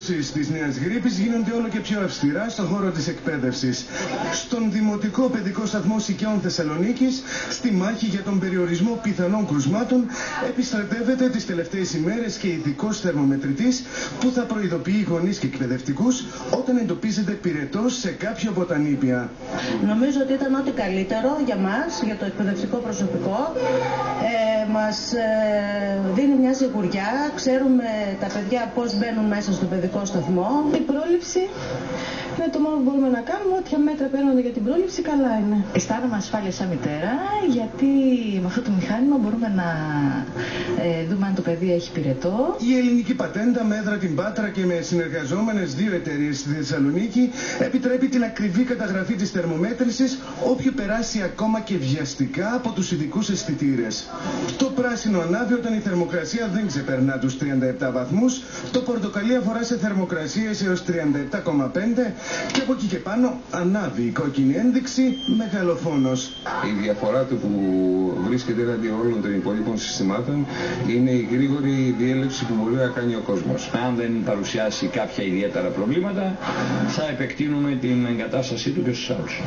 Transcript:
Της νέας γρίπης γίνονται όλο και πιο αυστηρά στον χώρο της εκπαίδευσης. Στον Δημοτικό Παιδικό Σταθμό Σικαιών Θεσσαλονίκης, στη μάχη για τον περιορισμό πιθανών κρουσμάτων, επιστρατεύεται τις τελευταίες ημέρες και ειδικός θερμομετρητής που θα προειδοποιεί γονείς και εκπαιδευτικούς όταν εντοπίζεται πυρετός σε κάποιο από τα νήπια. Νομίζω ότι ήταν ό,τι καλύτερο για μας, για το εκπαιδευτικό προσωπικό. Μας δίνει μια σιγουριά, ξέρουμε τα παιδιά πώς μπαίνουν μέσα στο παιδικό σταθμό. Η πρόληψη είναι το μόνο που μπορούμε να κάνουμε. Όποια μέτρα παίρνονται για την πρόληψη, καλά είναι. Αισθάνομαι ασφάλεια σαν μητέρα, γιατί με αυτό το μηχάνημα μπορούμε να δούμε αν το παιδί έχει πυρετό. Η ελληνική πατέντα με έδρα την Πάτρα και με συνεργαζόμενες 2 εταιρείες στη Θεσσαλονίκη επιτρέπει την ακριβή καταγραφή της θερμομέτρησης όποιου περάσει ακόμα και βιαστικά από τους ειδικούς αισθητήρες. Το πράσινο ανάβει όταν η θερμοκρασία δεν ξεπερνά τους 37 βαθμούς, το πορτοκαλί αφορά σε θερμοκρασίες έως 37,5 και από εκεί και πάνω ανάβει η κόκκινη ένδειξη μεγαλοφόνος. Η διαφορά του που βρίσκεται έναντι όλων των υπολείπων συστημάτων είναι η γρήγορη διέλευση που μπορεί να κάνει ο κόσμος. Αν δεν παρουσιάσει κάποια ιδιαίτερα προβλήματα, θα επεκτείνουμε την εγκατάστασή του και στους άλλους.